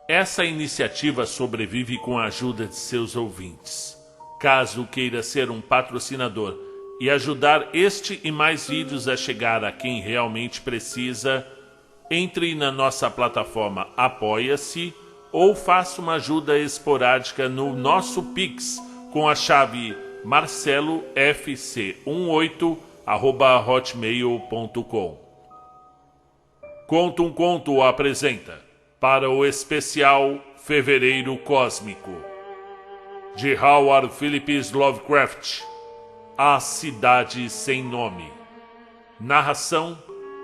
Essa iniciativa sobrevive com a ajuda de seus ouvintes. Caso queira ser um patrocinador e ajudar este e mais vídeos a chegar a quem realmente precisa, entre na nossa plataforma Apoia-se ou faça uma ajuda esporádica no nosso Pix com a chave marcelofc18@hotmail.com. Conta um Conto apresenta para o especial Fevereiro Cósmico de Howard Phillips Lovecraft, A Cidade Sem Nome. Narração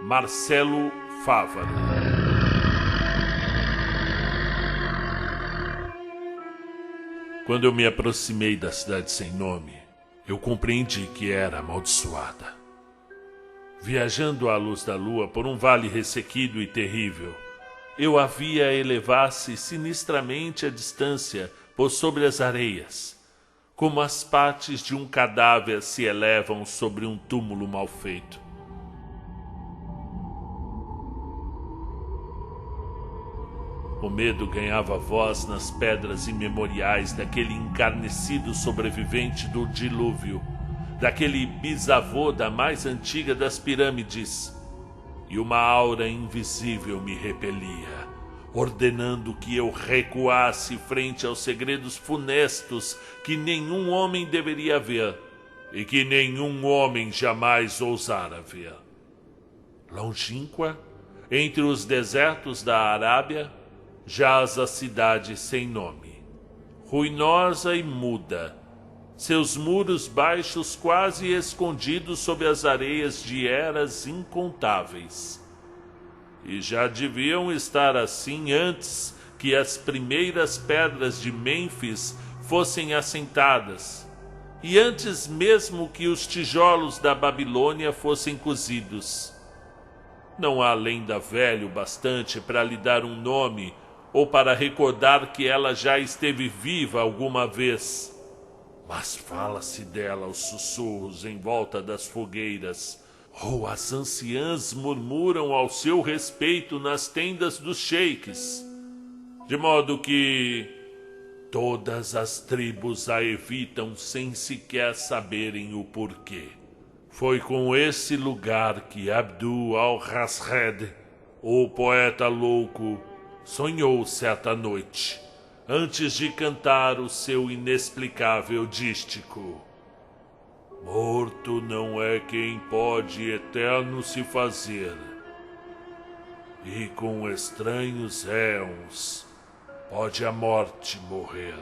Marcelo Fávaro. Quando eu me aproximei da Cidade Sem Nome, eu compreendi que era amaldiçoada. Viajando à luz da lua por um vale ressequido e terrível, eu a via elevar-se sinistramente à distância por sobre as areias, como as partes de um cadáver se elevam sobre um túmulo mal feito. O medo ganhava voz nas pedras imemoriais daquele encarnecido sobrevivente do dilúvio, daquele bisavô da mais antiga das pirâmides, e uma aura invisível me repelia, ordenando que eu recuasse frente aos segredos funestos que nenhum homem deveria ver e que nenhum homem jamais ousara ver. Longínqua, entre os desertos da Arábia, jaz a Cidade Sem Nome, ruinosa e muda, seus muros baixos quase escondidos sob as areias de eras incontáveis. E já deviam estar assim antes que as primeiras pedras de Mênfis fossem assentadas, e antes mesmo que os tijolos da Babilônia fossem cozidos. Não há lenda velha o bastante para lhe dar um nome ou para recordar que ela já esteve viva alguma vez. Mas fala-se dela aos sussurros em volta das fogueiras, ou as anciãs murmuram ao seu respeito nas tendas dos sheiks, de modo que todas as tribos a evitam sem sequer saberem o porquê. Foi com esse lugar que Abdul al-Rashed, o poeta louco, sonhou certa noite, antes de cantar o seu inexplicável dístico. Morto não é quem pode eterno se fazer, e com estranhos éons pode a morte morrer.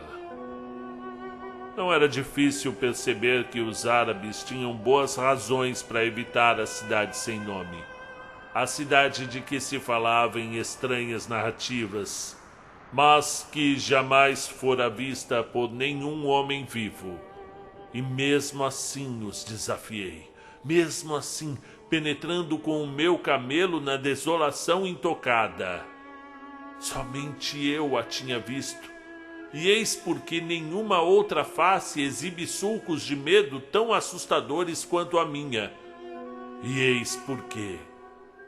Não era difícil perceber que os árabes tinham boas razões para evitar a Cidade Sem Nome, a cidade de que se falava em estranhas narrativas, mas que jamais fora vista por nenhum homem vivo. E mesmo assim os desafiei, mesmo assim penetrando com o meu camelo na desolação intocada. Somente eu a tinha visto, e eis porque nenhuma outra face exibe sulcos de medo tão assustadores quanto a minha. E eis porque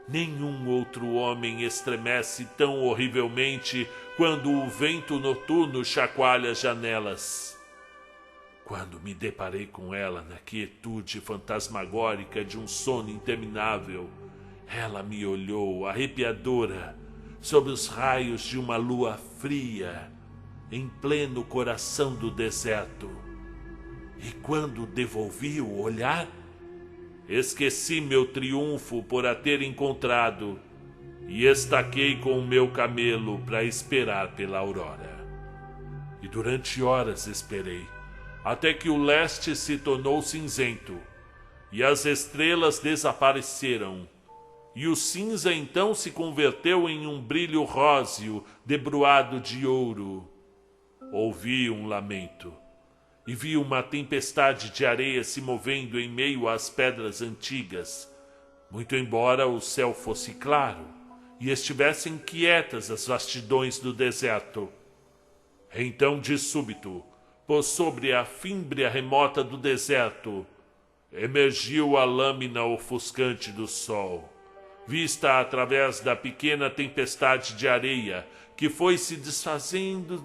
nenhum outro homem estremece tão horrivelmente quando o vento noturno chacoalha as janelas. Quando me deparei com ela na quietude fantasmagórica de um sono interminável, ela me olhou arrepiadora sob os raios de uma lua fria, em pleno coração do deserto. E quando devolvi o olhar, esqueci meu triunfo por a ter encontrado e estaquei com o meu camelo para esperar pela aurora. E durante horas esperei, até que o leste se tornou cinzento e as estrelas desapareceram, e o cinza então se converteu em um brilho róseo debruado de ouro. Ouvi um lamento e vi uma tempestade de areia se movendo em meio às pedras antigas, muito embora o céu fosse claro e estivessem quietas as vastidões do deserto. Então, de súbito, por sobre a fímbria remota do deserto, emergiu a lâmina ofuscante do sol, vista através da pequena tempestade de areia que foi se desfazendo,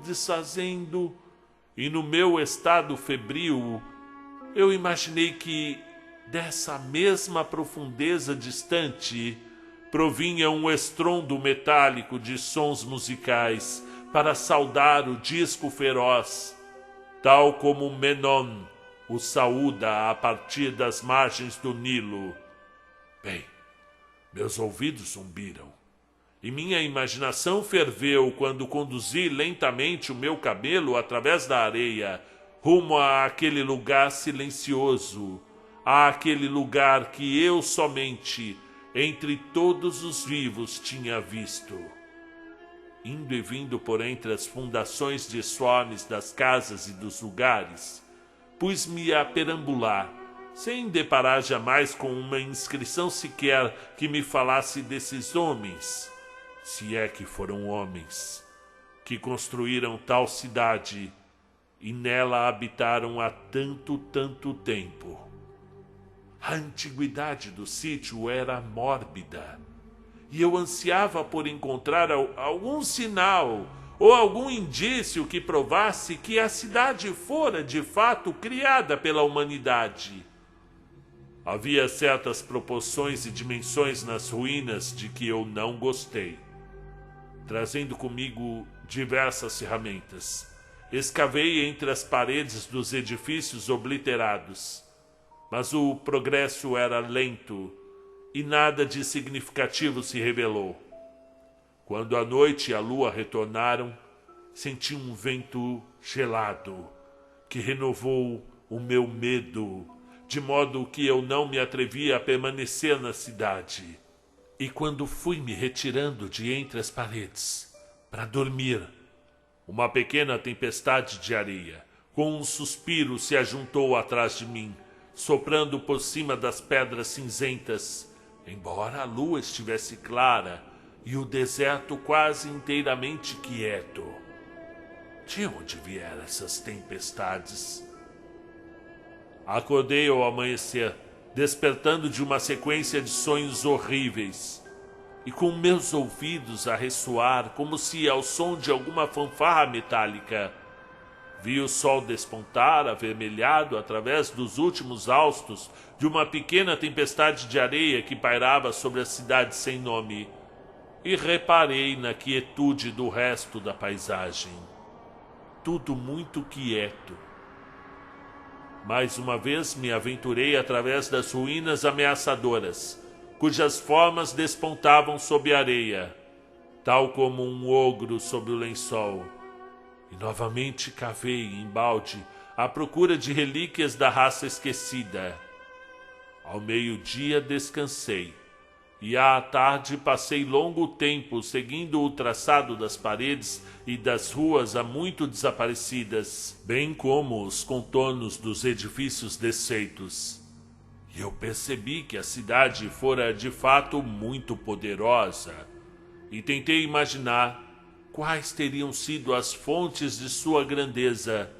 e no meu estado febril, eu imaginei que dessa mesma profundeza distante provinha um estrondo metálico de sons musicais para saudar o disco feroz, tal como Menon o saúda a partir das margens do Nilo. Bem, meus ouvidos zumbiram e minha imaginação ferveu quando conduzi lentamente o meu cabelo através da areia rumo àquele lugar silencioso, àquele lugar que eu somente entre todos os vivos tinha visto. Indo e vindo por entre as fundações disformes das casas e dos lugares, pus-me a perambular, sem deparar jamais com uma inscrição sequer que me falasse desses homens, se é que foram homens, que construíram tal cidade e nela habitaram há tanto tempo. A antiguidade do sítio era mórbida, e eu ansiava por encontrar algum sinal ou algum indício que provasse que a cidade fora de fato criada pela humanidade. Havia certas proporções e dimensões nas ruínas de que eu não gostei. Trazendo comigo diversas ferramentas, escavei entre as paredes dos edifícios obliterados, mas o progresso era lento e nada de significativo se revelou. Quando a noite e a lua retornaram, senti um vento gelado que renovou o meu medo, de modo que eu não me atrevia a permanecer na cidade. E quando fui me retirando de entre as paredes para dormir, uma pequena tempestade de areia, com um suspiro, se ajuntou atrás de mim, soprando por cima das pedras cinzentas, embora a lua estivesse clara e o deserto quase inteiramente quieto. De onde vieram essas tempestades? Acordei ao amanhecer, despertando de uma sequência de sonhos horríveis, e com meus ouvidos a ressoar como se ao som de alguma fanfarra metálica, vi o sol despontar avermelhado através dos últimos haustos de uma pequena tempestade de areia que pairava sobre a cidade sem nome, e reparei na quietude do resto da paisagem. Tudo muito quieto. Mais uma vez me aventurei através das ruínas ameaçadoras, cujas formas despontavam sob a areia, tal como um ogro sob o lençol, e novamente cavei embalde à procura de relíquias da raça esquecida. Ao meio-dia descansei, e à tarde passei longo tempo seguindo o traçado das paredes e das ruas há muito desaparecidas, bem como os contornos dos edifícios desfeitos. E eu percebi que a cidade fora de fato muito poderosa, e tentei imaginar quais teriam sido as fontes de sua grandeza.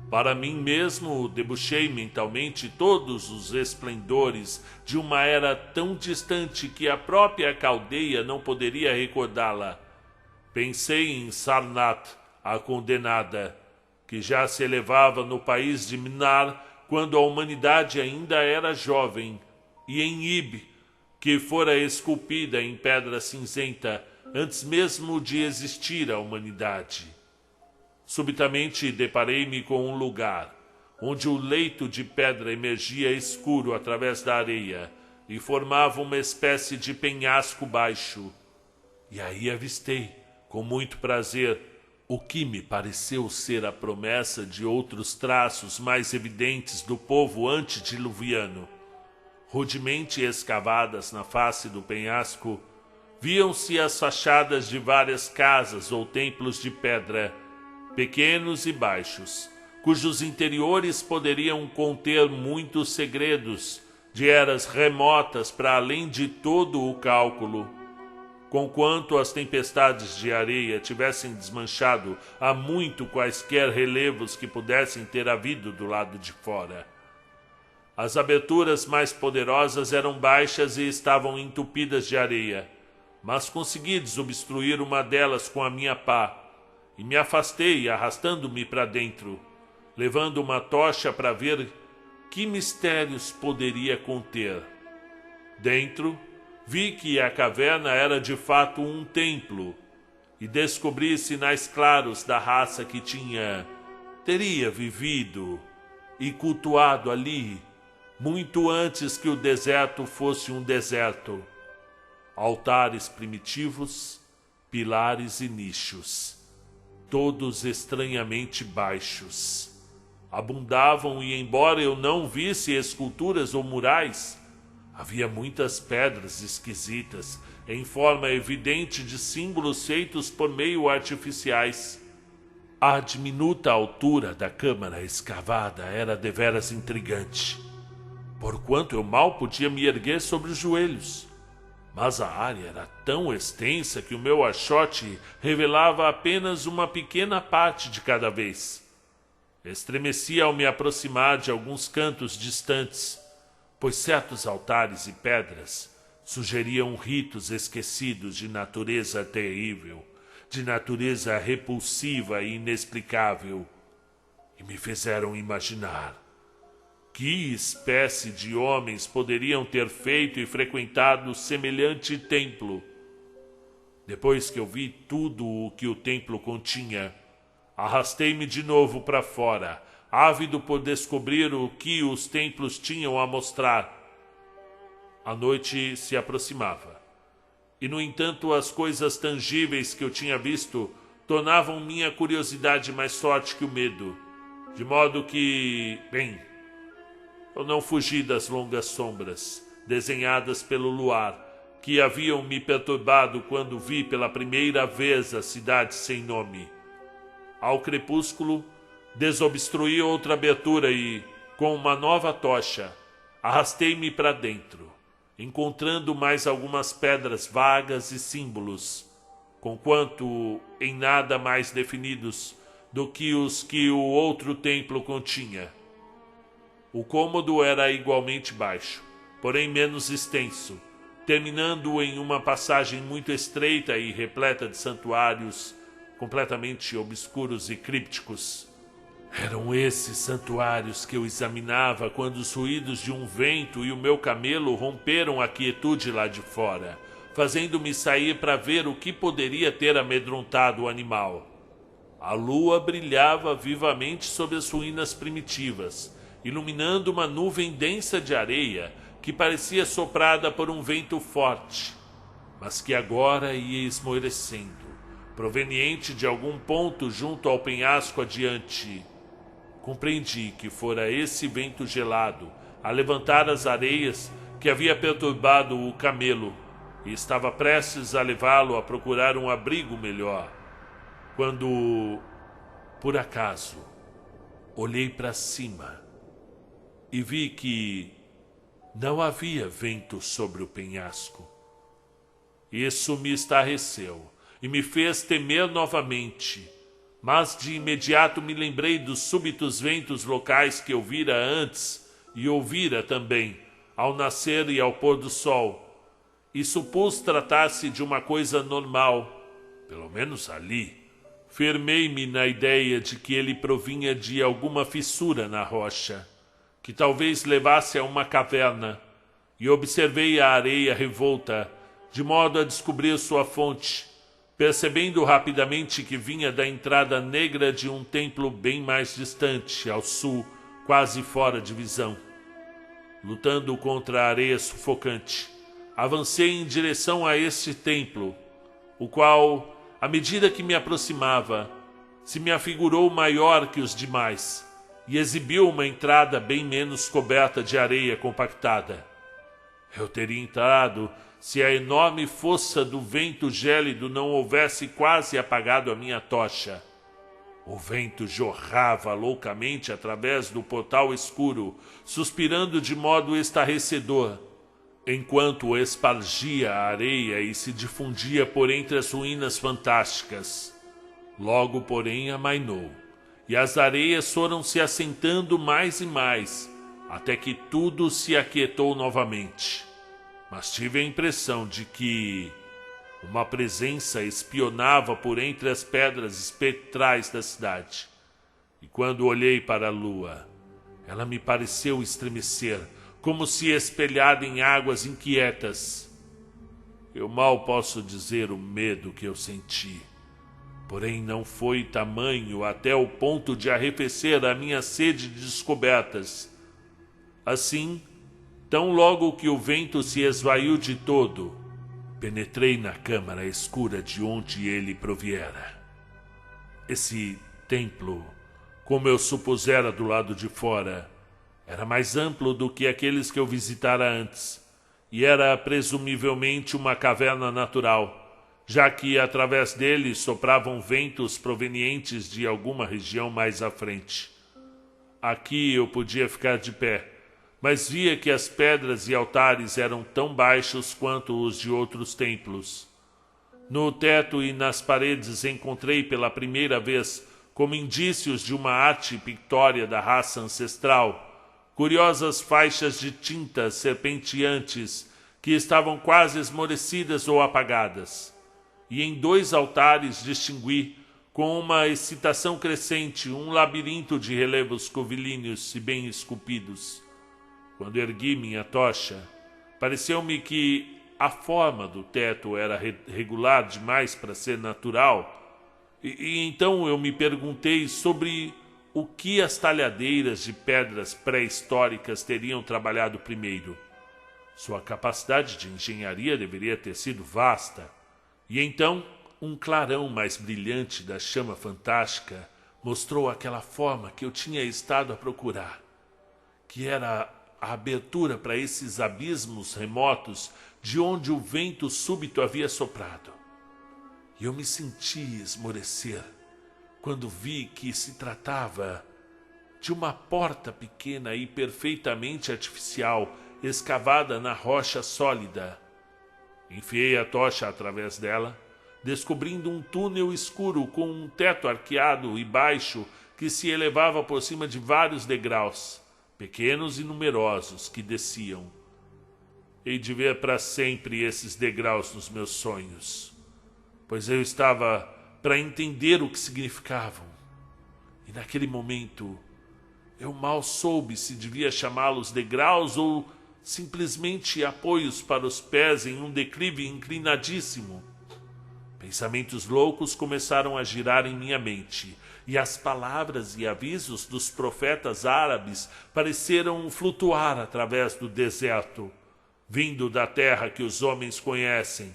Para mim mesmo, debuxei mentalmente todos os esplendores de uma era tão distante que a própria Caldeia não poderia recordá-la. Pensei em Sarnath, a condenada, que já se elevava no país de Minar quando a humanidade ainda era jovem, e em Ib, que fora esculpida em pedra cinzenta antes mesmo de existir a humanidade. Subitamente deparei-me com um lugar, onde o leito de pedra emergia escuro através da areia e formava uma espécie de penhasco baixo. E aí avistei, com muito prazer, o que me pareceu ser a promessa de outros traços mais evidentes do povo antediluviano. Rudemente escavadas na face do penhasco, viam-se as fachadas de várias casas ou templos de pedra, pequenos e baixos, cujos interiores poderiam conter muitos segredos de eras remotas para além de todo o cálculo. Conquanto as tempestades de areia tivessem desmanchado há muito quaisquer relevos que pudessem ter havido do lado de fora. As aberturas mais poderosas eram baixas e estavam entupidas de areia, mas consegui desobstruir uma delas com a minha pá, e me afastei, arrastando-me para dentro, levando uma tocha para ver que mistérios poderia conter. Dentro, vi que a caverna era de fato um templo, e descobri sinais claros da raça que teria vivido e cultuado ali, muito antes que o deserto fosse um deserto. Altares primitivos, pilares e nichos, todos estranhamente baixos. Abundavam e, embora eu não visse esculturas ou murais, havia muitas pedras esquisitas, em forma evidente de símbolos feitos por meio artificiais. A diminuta altura da câmara escavada era deveras intrigante, porquanto eu mal podia me erguer sobre os joelhos. Mas a área era tão extensa que o meu achote revelava apenas uma pequena parte de cada vez. Estremeci ao me aproximar de alguns cantos distantes, pois certos altares e pedras sugeriam ritos esquecidos de natureza terrível, de natureza repulsiva e inexplicável, e me fizeram imaginar que espécie de homens poderiam ter feito e frequentado semelhante templo. Depois que eu vi tudo o que o templo continha, arrastei-me de novo para fora, ávido por descobrir o que os templos tinham a mostrar. A noite se aproximava, e no entanto as coisas tangíveis que eu tinha visto tornavam minha curiosidade mais forte que o medo, de modo que, eu não fugi das longas sombras, desenhadas pelo luar, que haviam me perturbado quando vi pela primeira vez a cidade sem nome. Ao crepúsculo, desobstruí outra abertura e, com uma nova tocha, arrastei-me para dentro, encontrando mais algumas pedras vagas e símbolos, conquanto em nada mais definidos do que os que o outro templo continha. O cômodo era igualmente baixo, porém menos extenso, terminando em uma passagem muito estreita e repleta de santuários completamente obscuros e crípticos. Eram esses santuários que eu examinava quando os ruídos de um vento e o meu camelo romperam a quietude lá de fora, fazendo-me sair para ver o que poderia ter amedrontado o animal. A lua brilhava vivamente sobre as ruínas primitivas, iluminando uma nuvem densa de areia que parecia soprada por um vento forte, mas que agora ia esmorecendo, proveniente de algum ponto junto ao penhasco adiante. Compreendi que fora esse vento gelado a levantar as areias que havia perturbado o camelo e estava prestes a levá-lo a procurar um abrigo melhor, quando, por acaso, olhei para cima e vi que não havia vento sobre o penhasco. Isso me estarreceu e me fez temer novamente, mas de imediato me lembrei dos súbitos ventos locais que eu vira antes e ouvira também, ao nascer e ao pôr do sol, e supus tratar-se de uma coisa normal, pelo menos ali. Firmei-me na ideia de que ele provinha de alguma fissura na rocha, que talvez levasse a uma caverna, e observei a areia revolta, de modo a descobrir sua fonte, percebendo rapidamente que vinha da entrada negra de um templo bem mais distante, ao sul, quase fora de visão. Lutando contra a areia sufocante, avancei em direção a este templo, o qual, à medida que me aproximava, se me afigurou maior que os demais, e exibiu uma entrada bem menos coberta de areia compactada. Eu teria entrado se a enorme força do vento gélido não houvesse quase apagado a minha tocha. O vento jorrava loucamente através do portal escuro, suspirando de modo estarrecedor, enquanto espargia a areia e se difundia por entre as ruínas fantásticas. Logo, porém, amainou, e as areias foram se assentando mais e mais, até que tudo se aquietou novamente. Mas tive a impressão de que uma presença espionava por entre as pedras espectrais da cidade. E quando olhei para a lua, ela me pareceu estremecer, como se espelhada em águas inquietas. Eu mal posso dizer o medo que eu senti, porém não foi tamanho até o ponto de arrefecer a minha sede de descobertas. Assim, tão logo que o vento se esvaiu de todo, penetrei na câmara escura de onde ele proviera. Esse templo, como eu supusera do lado de fora, era mais amplo do que aqueles que eu visitara antes, e era presumivelmente uma caverna natural, já que através dele sopravam ventos provenientes de alguma região mais à frente. Aqui eu podia ficar de pé, mas via que as pedras e altares eram tão baixos quanto os de outros templos. No teto e nas paredes encontrei pela primeira vez, como indícios de uma arte pictória da raça ancestral, curiosas faixas de tinta serpenteantes que estavam quase esmorecidas ou apagadas. E em 2 altares distingui, com uma excitação crescente, um labirinto de relevos curvilíneos e bem esculpidos. Quando ergui minha tocha, pareceu-me que a forma do teto era regular demais para ser natural, e então eu me perguntei sobre o que as talhadeiras de pedras pré-históricas teriam trabalhado primeiro. Sua capacidade de engenharia deveria ter sido vasta, e então um clarão mais brilhante da chama fantástica mostrou aquela forma que eu tinha estado a procurar, que era a abertura para esses abismos remotos de onde o vento súbito havia soprado. E eu me senti esmorecer quando vi que se tratava de uma porta pequena e perfeitamente artificial, escavada na rocha sólida. Enfiei a tocha através dela, descobrindo um túnel escuro com um teto arqueado e baixo que se elevava por cima de vários degraus, pequenos e numerosos, que desciam. Hei de ver para sempre esses degraus nos meus sonhos, pois eu estava para entender o que significavam. E naquele momento, eu mal soube se devia chamá-los degraus ou simplesmente apoios para os pés em um declive inclinadíssimo. Pensamentos loucos começaram a girar em minha mente, e as palavras e avisos dos profetas árabes pareceram flutuar através do deserto, vindo da terra que os homens conhecem,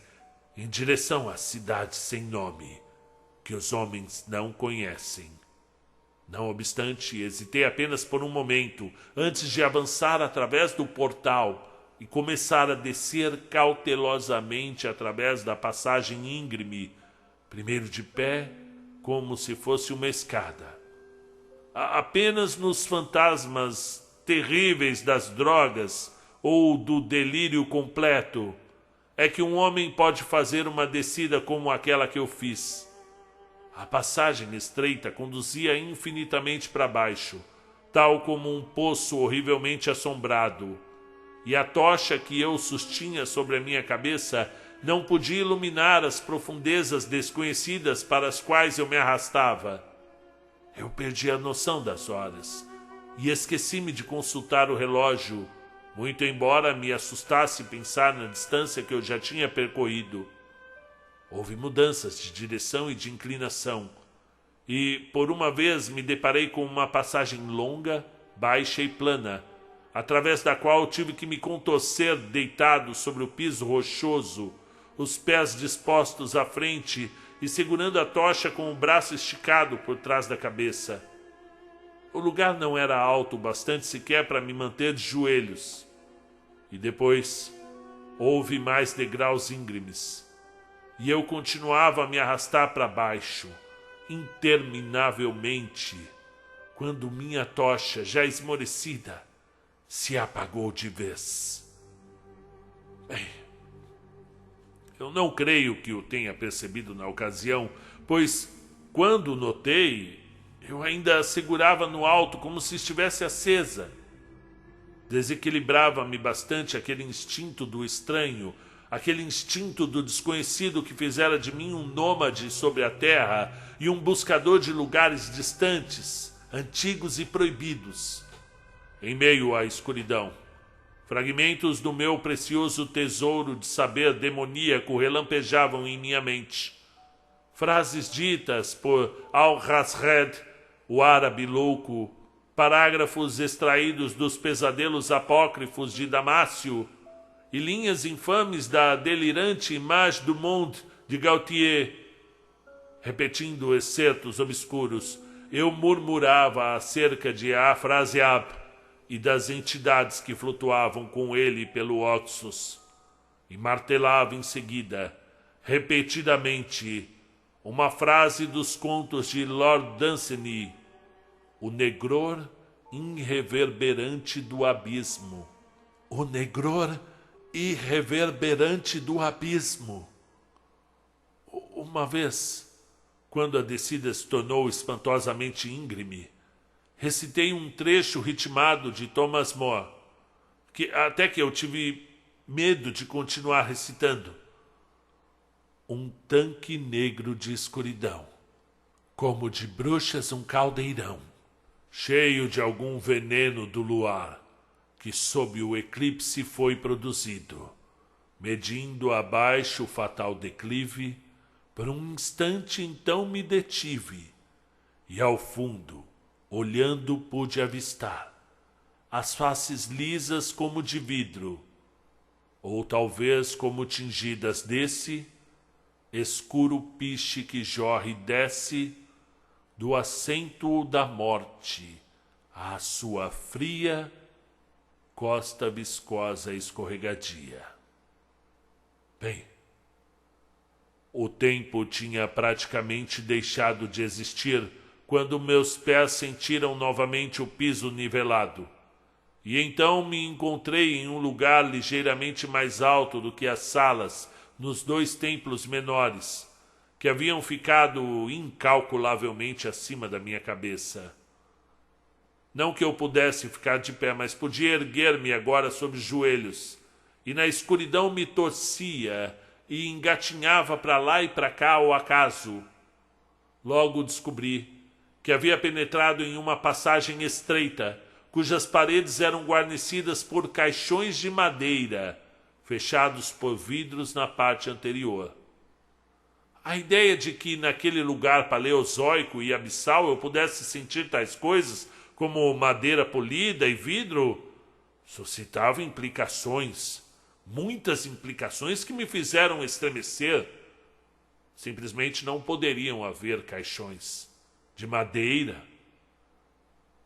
em direção à cidade sem nome, que os homens não conhecem. Não obstante, hesitei apenas por um momento, antes de avançar através do portal e começar a descer cautelosamente através da passagem íngreme, primeiro de pé, como se fosse uma escada. Apenas nos fantasmas terríveis das drogas ou do delírio completo é que um homem pode fazer uma descida como aquela que eu fiz. A passagem estreita conduzia infinitamente para baixo, tal como um poço horrivelmente assombrado, e a tocha que eu sustinha sobre a minha cabeça não podia iluminar as profundezas desconhecidas para as quais eu me arrastava. Eu perdi a noção das horas e esqueci-me de consultar o relógio, muito embora me assustasse pensar na distância que eu já tinha percorrido. Houve mudanças de direção e de inclinação, e por uma vez me deparei com uma passagem longa, baixa e plana, através da qual tive que me contorcer deitado sobre o piso rochoso, os pés dispostos à frente e segurando a tocha com o braço esticado por trás da cabeça. O lugar não era alto o bastante sequer para me manter de joelhos. E depois houve mais degraus íngremes, e eu continuava a me arrastar para baixo, interminavelmente, quando minha tocha, já esmorecida, se apagou de vez. Bem, eu não creio que o tenha percebido na ocasião, pois, quando notei, eu ainda a segurava no alto como se estivesse acesa. Desequilibrava-me bastante aquele instinto do estranho, aquele instinto do desconhecido que fizera de mim um nômade sobre a terra e um buscador de lugares distantes, antigos e proibidos. Em meio à escuridão, fragmentos do meu precioso tesouro de saber demoníaco relampejavam em minha mente. Frases ditas por Al-Hazred, o árabe louco, parágrafos extraídos dos pesadelos apócrifos de Damácio e linhas infames da delirante Image du Monde de Gautier. Repetindo excertos obscuros, eu murmurava acerca de Afrasiab e das entidades que flutuavam com ele pelo Oxus, e martelava em seguida, repetidamente, uma frase dos contos de Lord Dunsany: o negror irreverberante do abismo. O negror irreverberante do abismo. Uma vez, quando a descida se tornou espantosamente íngreme, recitei um trecho ritmado de Thomas More, até que eu tive medo de continuar recitando. Um tanque negro de escuridão, como de bruxas um caldeirão, cheio de algum veneno do luar, que sob o eclipse foi produzido, medindo abaixo o fatal declive. Por um instante então me detive, e ao fundo, olhando, pude avistar as faces lisas como de vidro, ou talvez como tingidas desse escuro piche que jorre e desce do assento da morte à sua fria costa viscosa e escorregadia. Bem, o tempo tinha praticamente deixado de existir quando meus pés sentiram novamente o piso nivelado, e então me encontrei em um lugar ligeiramente mais alto do que as salas nos dois templos menores, que haviam ficado incalculavelmente acima da minha cabeça. Não que eu pudesse ficar de pé, mas podia erguer-me agora sobre os joelhos, e na escuridão me torcia e engatinhava para lá e para cá ao acaso. Logo descobri que havia penetrado em uma passagem estreita, cujas paredes eram guarnecidas por caixões de madeira, fechados por vidros na parte anterior. A ideia de que naquele lugar paleozoico e abissal eu pudesse sentir tais coisas como madeira polida e vidro suscitava implicações, muitas implicações que me fizeram estremecer. Simplesmente não poderiam haver caixões de madeira.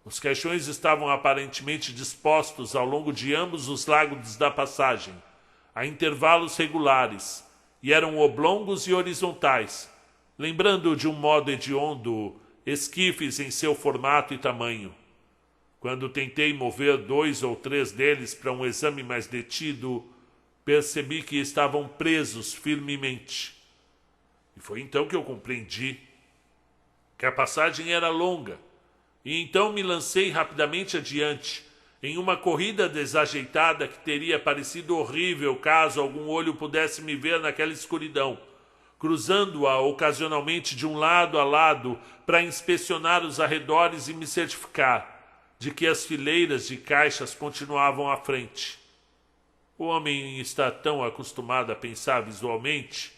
Os caixões estavam aparentemente dispostos ao longo de ambos os lados da passagem, a intervalos regulares, e eram oblongos e horizontais, lembrando de um modo hediondo esquifes em seu formato e tamanho. Quando tentei mover 2 ou 3 deles para um exame mais detido, percebi que estavam presos firmemente. E foi então que eu compreendi que a passagem era longa, e então me lancei rapidamente adiante, em uma corrida desajeitada que teria parecido horrível caso algum olho pudesse me ver naquela escuridão, cruzando-a ocasionalmente de um lado a lado para inspecionar os arredores e me certificar de que as fileiras de caixas continuavam à frente. O homem está tão acostumado a pensar visualmente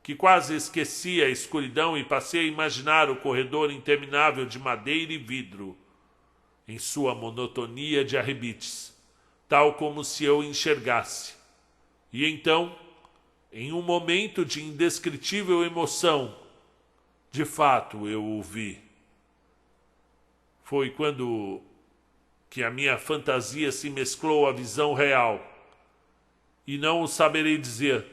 que quase esqueci a escuridão e passei a imaginar o corredor interminável de madeira e vidro, em sua monotonia de arrebites, tal como se eu enxergasse. E então, em um momento de indescritível emoção, de fato eu o vi. Foi quando que a minha fantasia se mesclou à visão real, e não o saberei dizer,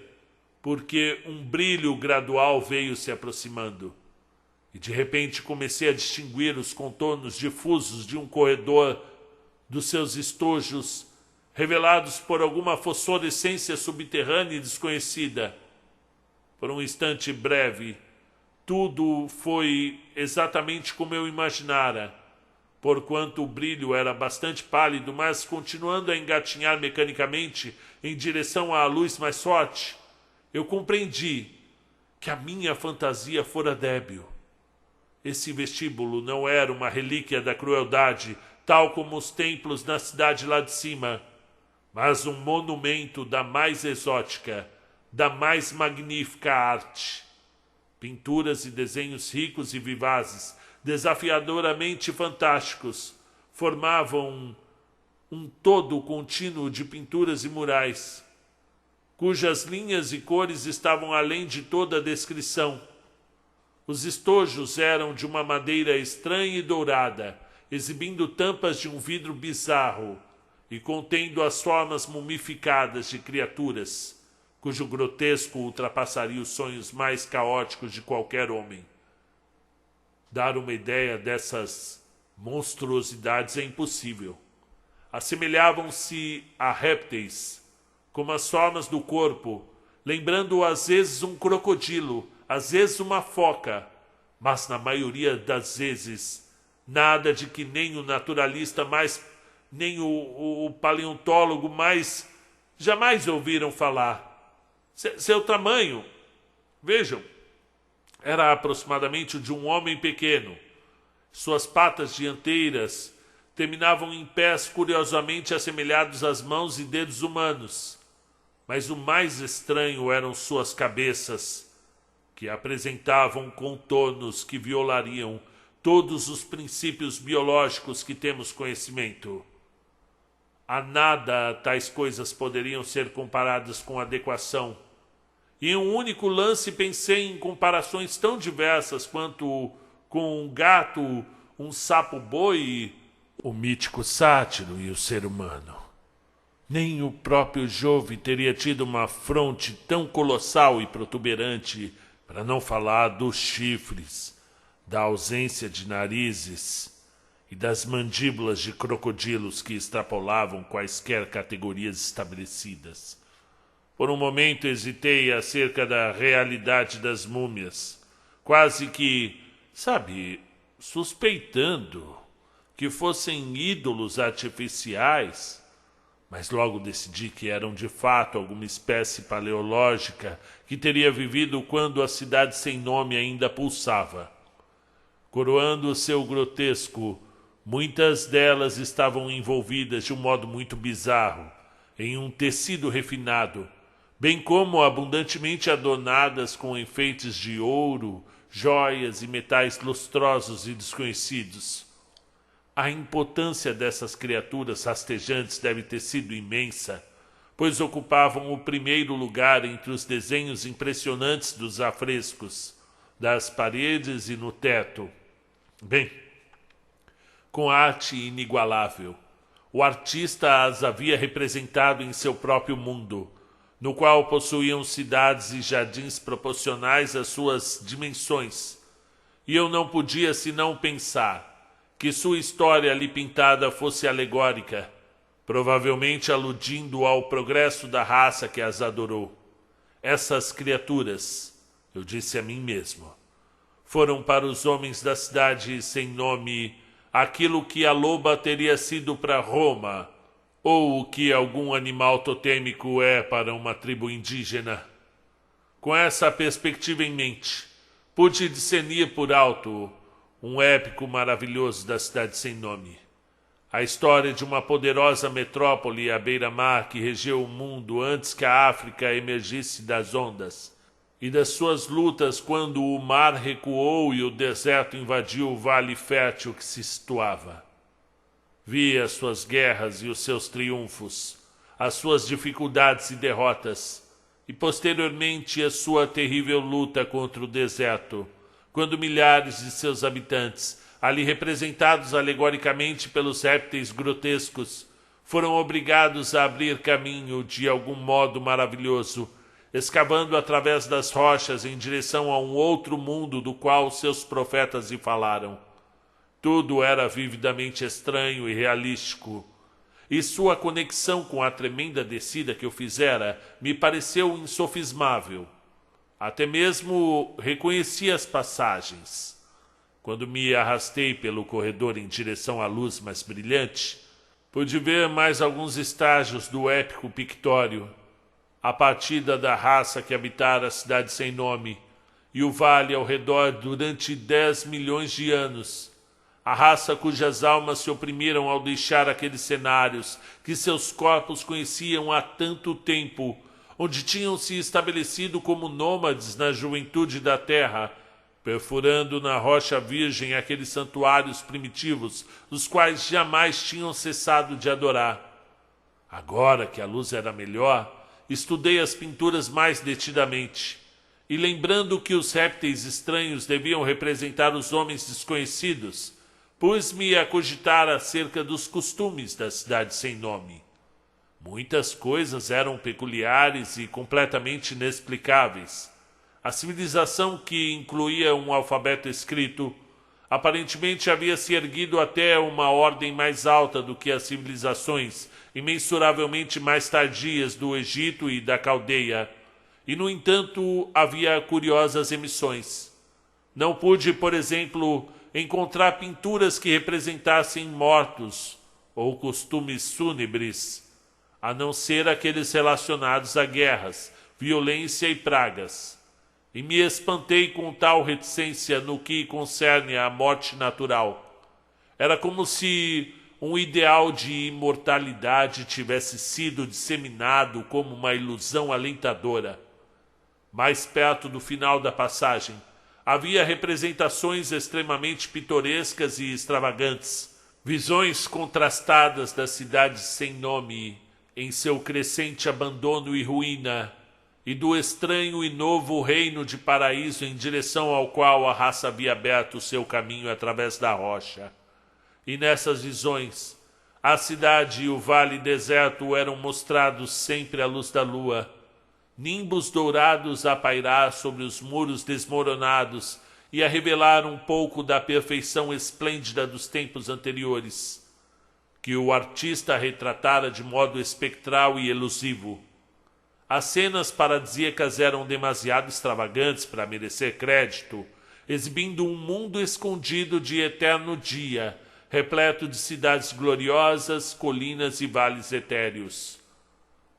porque um brilho gradual veio se aproximando, e de repente comecei a distinguir os contornos difusos de um corredor, dos seus estojos, revelados por alguma fosforescência subterrânea e desconhecida. Por um instante breve, tudo foi exatamente como eu imaginara, porquanto o brilho era bastante pálido, mas continuando a engatinhar mecanicamente em direção à luz mais forte, eu compreendi que a minha fantasia fora débil. Esse vestíbulo não era uma relíquia da crueldade, tal como os templos na cidade lá de cima, mas um monumento da mais exótica, da mais magnífica arte. Pinturas e desenhos ricos e vivazes, desafiadoramente fantásticos, formavam um todo contínuo de pinturas e murais, cujas linhas e cores estavam além de toda descrição. Os estojos eram de uma madeira estranha e dourada, exibindo tampas de um vidro bizarro e contendo as formas mumificadas de criaturas, cujo grotesco ultrapassaria os sonhos mais caóticos de qualquer homem. Dar uma ideia dessas monstruosidades é impossível. Assemelhavam-se a répteis, como as formas do corpo, lembrando às vezes um crocodilo, às vezes uma foca, mas na maioria das vezes nada de que nem o naturalista mais, nem o paleontólogo mais jamais ouviram falar. Seu tamanho, vejam, era aproximadamente o de um homem pequeno. Suas patas dianteiras terminavam em pés curiosamente assemelhados às mãos e dedos humanos. Mas o mais estranho eram suas cabeças, que apresentavam contornos que violariam todos os princípios biológicos que temos conhecimento. A nada tais coisas poderiam ser comparadas com adequação. E em um único lance pensei em comparações tão diversas quanto com um gato, um sapo-boi, o mítico sátiro e o ser humano. Nem o próprio Jove teria tido uma fronte tão colossal e protuberante, para não falar dos chifres, da ausência de narizes e das mandíbulas de crocodilos que extrapolavam quaisquer categorias estabelecidas. Por um momento hesitei acerca da realidade das múmias, quase que, suspeitando que fossem ídolos artificiais, mas logo decidi que eram de fato alguma espécie paleológica que teria vivido quando a cidade sem nome ainda pulsava. Coroando o seu grotesco, muitas delas estavam envolvidas de um modo muito bizarro, em um tecido refinado, bem como abundantemente adornadas com enfeites de ouro, joias e metais lustrosos e desconhecidos. A impotência dessas criaturas rastejantes deve ter sido imensa, pois ocupavam o primeiro lugar entre os desenhos impressionantes dos afrescos, das paredes e no teto. Bem, com arte inigualável, o artista as havia representado em seu próprio mundo, no qual possuíam cidades e jardins proporcionais às suas dimensões, e eu não podia senão pensar que sua história ali pintada fosse alegórica, provavelmente aludindo ao progresso da raça que as adorou. Essas criaturas, eu disse a mim mesmo, foram para os homens da cidade sem nome aquilo que a loba teria sido para Roma, ou o que algum animal totêmico é para uma tribo indígena. Com essa perspectiva em mente, pude discernir por alto um épico maravilhoso da cidade sem nome. A história de uma poderosa metrópole à beira-mar que regeu o mundo antes que a África emergisse das ondas, e das suas lutas quando o mar recuou e o deserto invadiu o vale fértil que se situava. Vi as suas guerras e os seus triunfos, as suas dificuldades e derrotas, e posteriormente a sua terrível luta contra o deserto, quando milhares de seus habitantes, ali representados alegoricamente pelos répteis grotescos, foram obrigados a abrir caminho de algum modo maravilhoso, escavando através das rochas em direção a um outro mundo do qual seus profetas lhe falaram. Tudo era vividamente estranho e realístico, e sua conexão com a tremenda descida que eu fizera me pareceu insofismável. Até mesmo reconheci as passagens. Quando me arrastei pelo corredor em direção à luz mais brilhante, pude ver mais alguns estágios do épico pictório. A partida da raça que habitara a cidade sem nome e o vale ao redor durante 10 milhões de anos. A raça cujas almas se oprimiram ao deixar aqueles cenários que seus corpos conheciam há tanto tempo, onde tinham se estabelecido como nômades na juventude da terra, perfurando na rocha virgem aqueles santuários primitivos, os quais jamais tinham cessado de adorar. Agora que a luz era melhor, estudei as pinturas mais detidamente, e lembrando que os répteis estranhos deviam representar os homens desconhecidos, pus-me a cogitar acerca dos costumes da cidade sem nome. Muitas coisas eram peculiares e completamente inexplicáveis. A civilização, que incluía um alfabeto escrito, aparentemente havia se erguido até uma ordem mais alta do que as civilizações imensuravelmente mais tardias do Egito e da Caldeia, e, no entanto, havia curiosas emissões. Não pude, por exemplo, encontrar pinturas que representassem mortos ou costumes fúnebres, a não ser aqueles relacionados a guerras, violência e pragas. E me espantei com tal reticência no que concerne à morte natural. Era como se um ideal de imortalidade tivesse sido disseminado como uma ilusão alentadora. Mais perto do final da passagem, havia representações extremamente pitorescas e extravagantes, visões contrastadas da cidade sem nome, em seu crescente abandono e ruína, e do estranho e novo reino de paraíso em direção ao qual a raça havia aberto o seu caminho através da rocha. E nessas visões, a cidade e o vale deserto eram mostrados sempre à luz da lua, nimbos dourados a pairar sobre os muros desmoronados e a revelar um pouco da perfeição esplêndida dos tempos anteriores, que o artista retratara de modo espectral e elusivo. As cenas paradisíacas eram demasiado extravagantes para merecer crédito, exibindo um mundo escondido de eterno dia, repleto de cidades gloriosas, colinas e vales etéreos.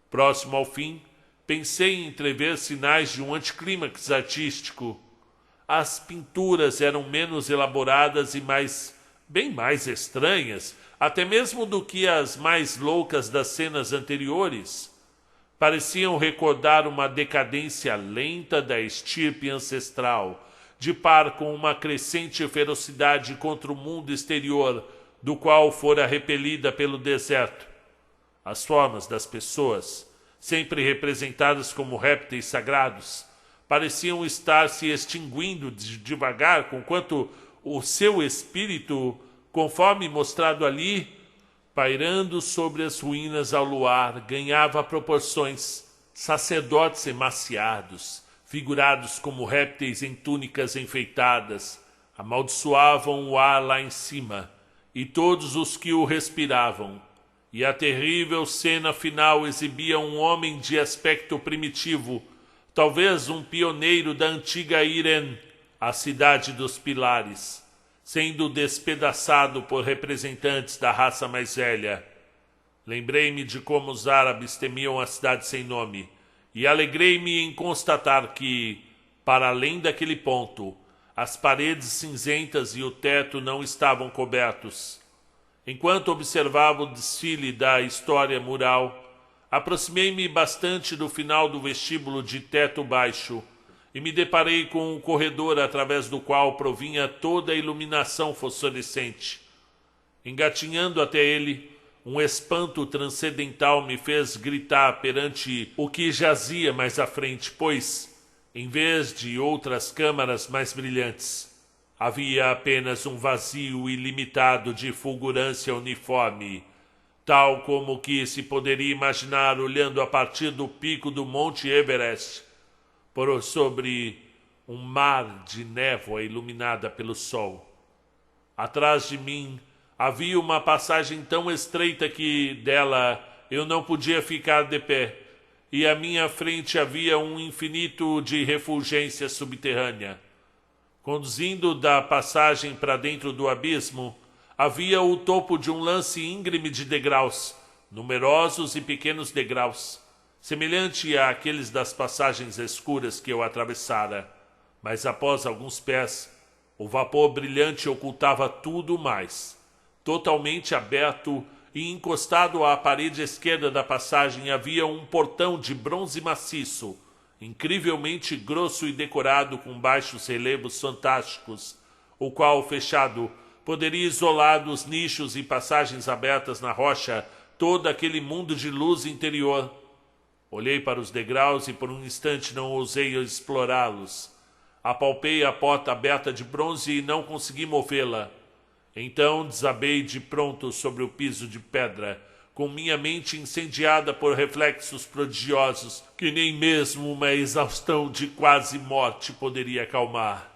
Próximo ao fim, pensei em entrever sinais de um anticlímax artístico. As pinturas eram menos elaboradas e bem mais estranhas, até mesmo do que as mais loucas das cenas anteriores. Pareciam recordar uma decadência lenta da estirpe ancestral, de par com uma crescente ferocidade contra o mundo exterior, do qual fora repelida pelo deserto. As formas das pessoas, sempre representadas como répteis sagrados, pareciam estar se extinguindo devagar, conquanto o seu espírito, conforme mostrado ali, pairando sobre as ruínas ao luar, ganhava proporções. Sacerdotes emaciados, figurados como répteis em túnicas enfeitadas, amaldiçoavam o ar lá em cima, e todos os que o respiravam. E a terrível cena final exibia um homem de aspecto primitivo, talvez um pioneiro da antiga Irem, a cidade dos pilares, sendo despedaçado por representantes da raça mais velha. Lembrei-me de como os árabes temiam a cidade sem nome, e alegrei-me em constatar que, para além daquele ponto, as paredes cinzentas e o teto não estavam cobertos. Enquanto observava o desfile da história mural, aproximei-me bastante do final do vestíbulo de teto baixo e me deparei com um corredor através do qual provinha toda a iluminação fosforescente. Engatinhando até ele, um espanto transcendental me fez gritar perante o que jazia mais à frente, pois, em vez de outras câmaras mais brilhantes, havia apenas um vazio ilimitado de fulgurância uniforme, tal como o que se poderia imaginar olhando a partir do pico do Monte Everest, por sobre um mar de névoa iluminada pelo sol. Atrás de mim havia uma passagem tão estreita que dela eu não podia ficar de pé, e à minha frente havia um infinito de refulgência subterrânea. Conduzindo da passagem para dentro do abismo, havia o topo de um lance íngreme de degraus, numerosos e pequenos degraus, semelhante àqueles das passagens escuras que eu atravessara. Mas após alguns pés, o vapor brilhante ocultava tudo mais. Totalmente aberto e encostado à parede esquerda da passagem havia um portão de bronze maciço, incrivelmente grosso e decorado com baixos relevos fantásticos, o qual, fechado, poderia isolar dos nichos e passagens abertas na rocha todo aquele mundo de luz interior. Olhei para os degraus e por um instante não ousei explorá-los. Apalpei a porta aberta de bronze e não consegui movê-la. Então desabei de pronto sobre o piso de pedra, com minha mente incendiada por reflexos prodigiosos que nem mesmo uma exaustão de quase morte poderia acalmar.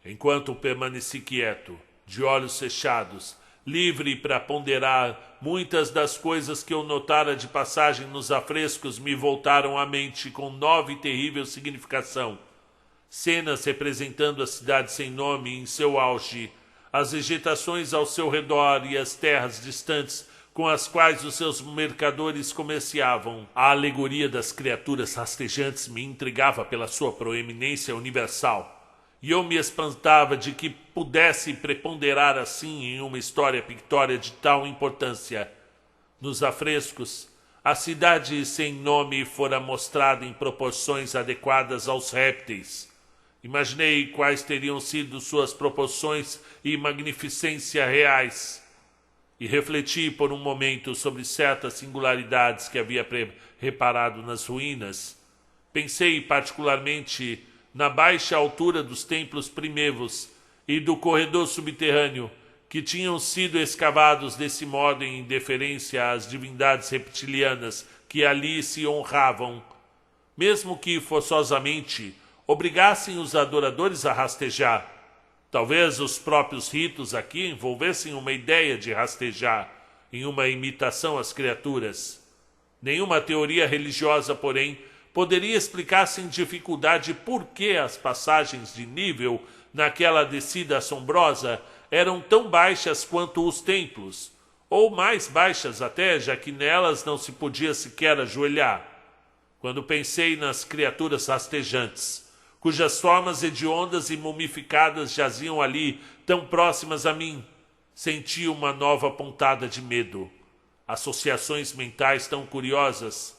Enquanto permaneci quieto, de olhos fechados, livre para ponderar, muitas das coisas que eu notara de passagem nos afrescos me voltaram à mente com nova e terrível significação. Cenas representando a cidade sem nome em seu auge, as vegetações ao seu redor e as terras distantes com as quais os seus mercadores comerciavam. A alegoria das criaturas rastejantes me intrigava pela sua proeminência universal, e eu me espantava de que pudesse preponderar assim em uma história pictória de tal importância. Nos afrescos, a cidade sem nome fora mostrada em proporções adequadas aos répteis. Imaginei quais teriam sido suas proporções e magnificência reais, e refleti por um momento sobre certas singularidades que havia reparado nas ruínas. Pensei particularmente na baixa altura dos templos primevos e do corredor subterrâneo, que tinham sido escavados desse modo em deferência às divindades reptilianas que ali se honravam, mesmo que forçosamente obrigassem os adoradores a rastejar. Talvez os próprios ritos aqui envolvessem uma ideia de rastejar, em uma imitação às criaturas. Nenhuma teoria religiosa, porém, poderia explicar sem dificuldade por que as passagens de nível naquela descida assombrosa eram tão baixas quanto os templos, ou mais baixas até, já que nelas não se podia sequer ajoelhar. Quando pensei nas criaturas rastejantes, cujas formas hediondas e mumificadas jaziam ali, tão próximas a mim, senti uma nova pontada de medo. Associações mentais tão curiosas.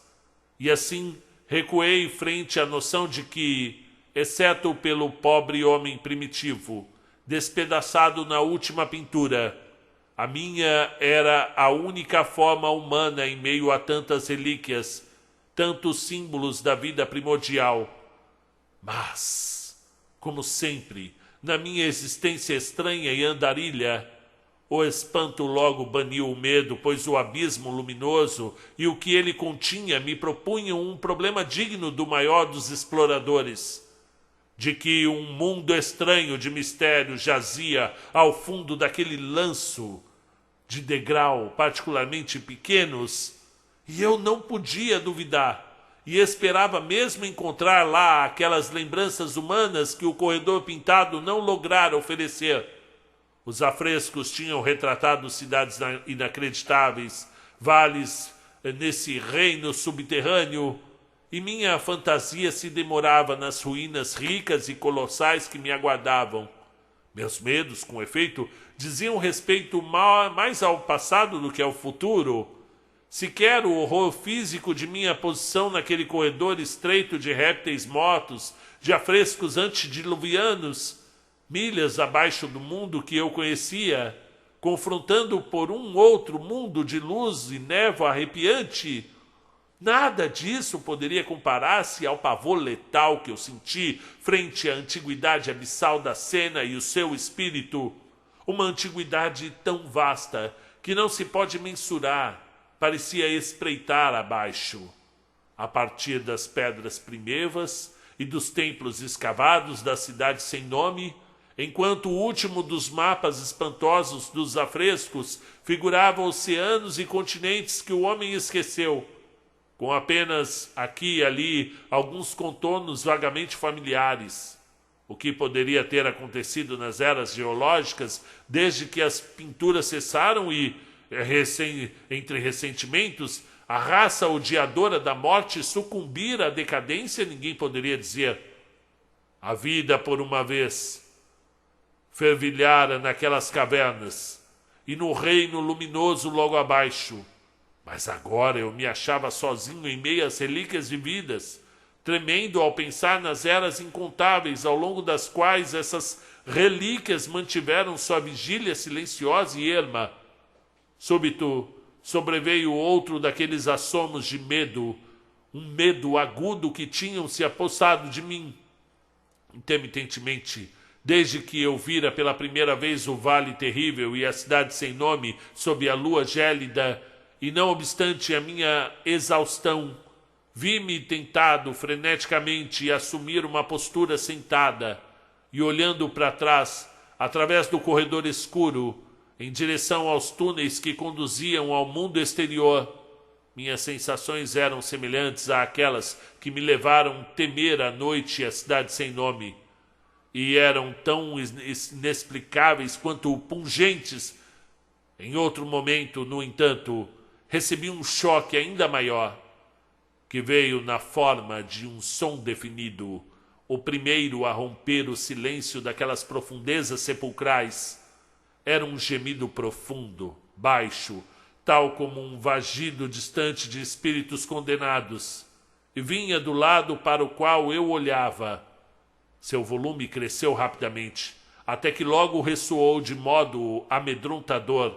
E assim recuei frente à noção de que, exceto pelo pobre homem primitivo, despedaçado na última pintura, a minha era a única forma humana em meio a tantas relíquias, tantos símbolos da vida primordial. Mas, como sempre, na minha existência estranha e andarilha, o espanto logo baniu o medo, pois o abismo luminoso e o que ele continha me propunham um problema digno do maior dos exploradores, de que um mundo estranho de mistério jazia ao fundo daquele lanço de degrau particularmente pequenos, e eu não podia duvidar. E esperava mesmo encontrar lá aquelas lembranças humanas que o corredor pintado não lograra oferecer. Os afrescos tinham retratado cidades inacreditáveis, vales nesse reino subterrâneo, e minha fantasia se demorava nas ruínas ricas e colossais que me aguardavam. Meus medos, com efeito, diziam respeito mais ao passado do que ao futuro. Sequer o horror físico de minha posição naquele corredor estreito de répteis mortos, de afrescos antediluvianos, milhas abaixo do mundo que eu conhecia, confrontando por um outro mundo de luz e névoa arrepiante, nada disso poderia comparar-se ao pavor letal que eu senti frente à antiguidade abissal da cena e o seu espírito, uma antiguidade tão vasta que não se pode mensurar. Parecia espreitar abaixo, a partir das pedras primevas e dos templos escavados da cidade sem nome, enquanto o último dos mapas espantosos dos afrescos figurava oceanos e continentes que o homem esqueceu, com apenas aqui e ali alguns contornos vagamente familiares. o que poderia ter acontecido nas eras geológicas, desde que as pinturas cessaram e, entre ressentimentos, a raça odiadora da morte sucumbira à decadência, ninguém poderia dizer. A vida, por uma vez, fervilhara naquelas cavernas e no reino luminoso logo abaixo. Mas agora eu me achava sozinho em meio às relíquias vividas, tremendo ao pensar nas eras incontáveis ao longo das quais essas relíquias mantiveram sua vigília silenciosa e erma. Súbito sobreveio outro daqueles assomos de medo, um medo agudo que tinham se apossado de mim. Intermitentemente, desde que eu vira pela primeira vez o vale terrível e a cidade sem nome sob a lua gélida, e não obstante a minha exaustão, vi-me tentado freneticamente a assumir uma postura sentada e olhando para trás, através do corredor escuro, em direção aos túneis que conduziam ao mundo exterior. Minhas sensações eram semelhantes àquelas que me levaram temer a noite e a cidade sem nome, e eram tão inexplicáveis quanto pungentes. Em outro momento, no entanto, recebi um choque ainda maior, que veio na forma de um som definido, o primeiro a romper o silêncio daquelas profundezas sepulcrais. Era um gemido profundo, baixo, tal como um vagido distante de espíritos condenados, e vinha do lado para o qual eu olhava. Seu volume cresceu rapidamente, até que logo ressoou de modo amedrontador,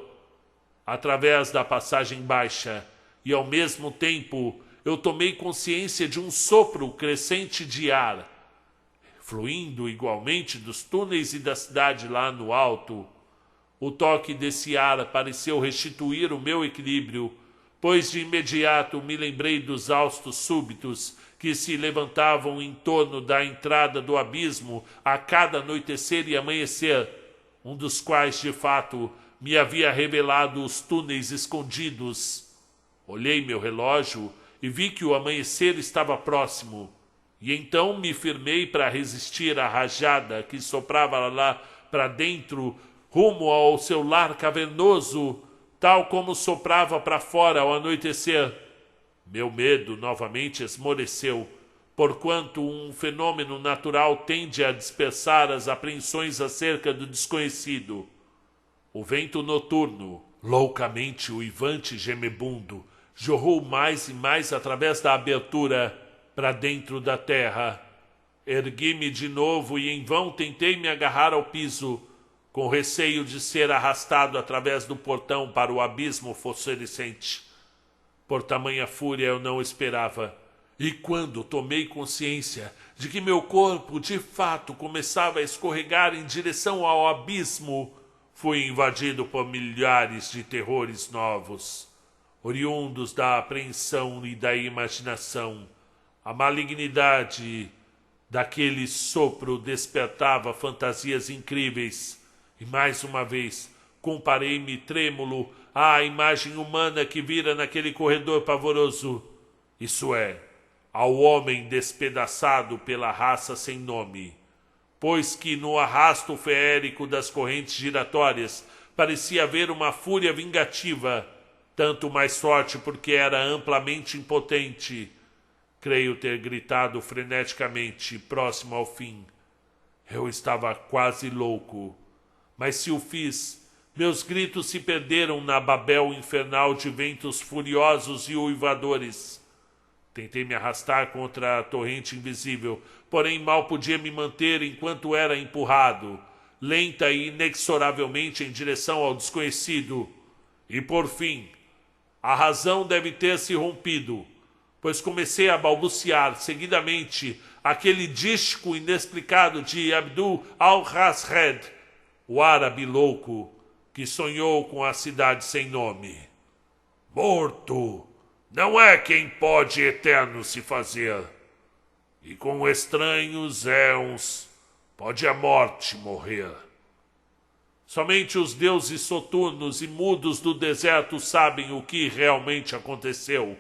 através da passagem baixa, e ao mesmo tempo eu tomei consciência de um sopro crescente de ar, fluindo igualmente dos túneis e da cidade lá no alto. O toque desse ar pareceu restituir o meu equilíbrio, pois de imediato me lembrei dos haustos súbitos que se levantavam em torno da entrada do abismo a cada anoitecer e amanhecer, um dos quais, de fato, me havia revelado os túneis escondidos. Olhei meu relógio e vi que o amanhecer estava próximo, e então me firmei para resistir à rajada que soprava lá para dentro, rumo ao seu lar cavernoso, tal como soprava para fora ao anoitecer. Meu medo novamente esmoreceu, porquanto um fenômeno natural tende a dispersar as apreensões acerca do desconhecido. O vento noturno, loucamente uivante e gemebundo, jorrou mais e mais através da abertura para dentro da terra. Ergui-me de novo e em vão tentei me agarrar ao piso, com receio de ser arrastado através do portão para o abismo fosforescente. Por tamanha fúria eu não esperava, e quando tomei consciência de que meu corpo de fato começava a escorregar em direção ao abismo, fui invadido por milhares de terrores novos, oriundos da apreensão e da imaginação. A malignidade daquele sopro despertava fantasias incríveis, e mais uma vez comparei-me trêmulo à imagem humana que vira naquele corredor pavoroso, isso é, ao homem despedaçado pela raça sem nome, pois que no arrasto feérico das correntes giratórias parecia haver uma fúria vingativa, tanto mais forte porque era amplamente impotente. Creio ter gritado freneticamente, próximo ao fim. Eu estava quase louco, mas se o fiz, meus gritos se perderam na babel infernal de ventos furiosos e uivadores. Tentei me arrastar contra a torrente invisível, porém mal podia me manter enquanto era empurrado, lenta e inexoravelmente em direção ao desconhecido. E por fim, a razão deve ter se rompido, pois comecei a balbuciar seguidamente aquele dístico inexplicado de Abdul al-Razred, o árabe louco que sonhou com a cidade sem nome. Morto não é quem pode eterno se fazer, e com estranhos éons pode a morte morrer. Somente os deuses soturnos e mudos do deserto sabem o que realmente aconteceu.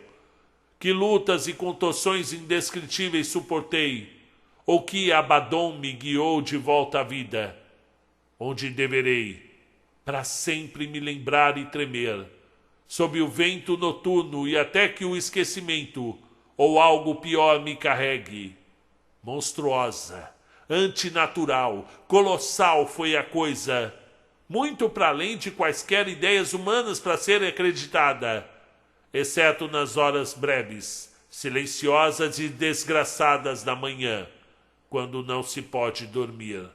Que lutas e contorções indescritíveis suportei, ou que Abaddon me guiou de volta à vida, onde deverei, para sempre me lembrar e tremer, sob o vento noturno e até que o esquecimento ou algo pior me carregue. Monstruosa, antinatural, colossal foi a coisa, muito para além de quaisquer ideias humanas para ser acreditada, exceto nas horas breves, silenciosas e desgraçadas da manhã, quando não se pode dormir.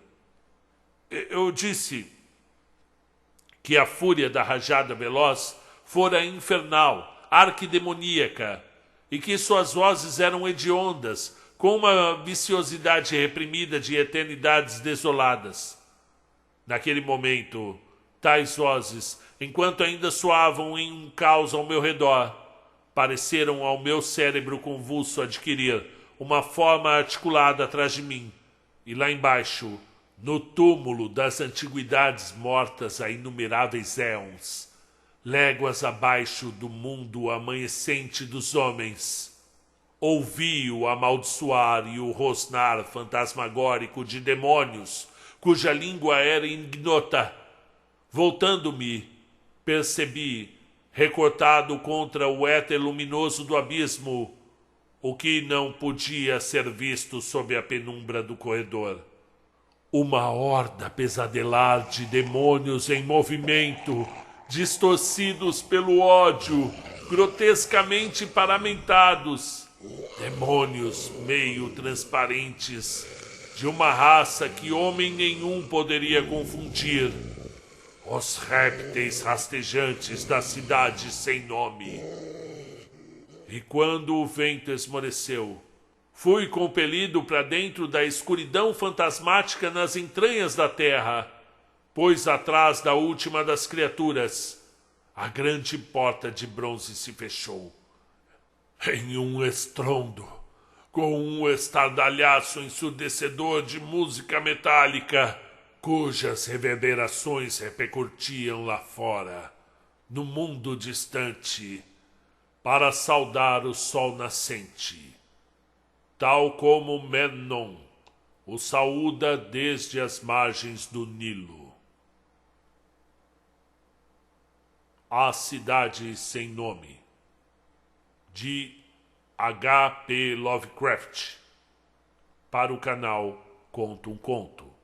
Eu disse que a fúria da rajada veloz fora infernal, arquidemoníaca, e que suas vozes eram hediondas, com uma viciosidade reprimida de eternidades desoladas. Naquele momento, tais vozes, enquanto ainda soavam em um caos ao meu redor, pareceram ao meu cérebro convulso adquirir uma forma articulada atrás de mim, e lá embaixo, no túmulo das antiguidades mortas a inumeráveis éons, léguas abaixo do mundo amanhecente dos homens, ouvi-o amaldiçoar e o rosnar fantasmagórico de demônios, cuja língua era ignota. Voltando-me, percebi, recortado contra o éter luminoso do abismo, o que não podia ser visto sob a penumbra do corredor. Uma horda pesadelar de demônios em movimento, distorcidos pelo ódio, grotescamente paramentados, demônios meio transparentes, de uma raça que homem nenhum poderia confundir, os répteis rastejantes da cidade sem nome. E quando o vento esmoreceu, fui compelido para dentro da escuridão fantasmática nas entranhas da terra, pois atrás da última das criaturas, a grande porta de bronze se fechou. Em um estrondo, com um estardalhaço ensurdecedor de música metálica, cujas reverberações repercutiam lá fora, no mundo distante, para saudar o sol nascente, tal como Memnon o saúda desde as margens do Nilo. A Cidade Sem Nome, de H.P. Lovecraft, para o canal Conto um Conto.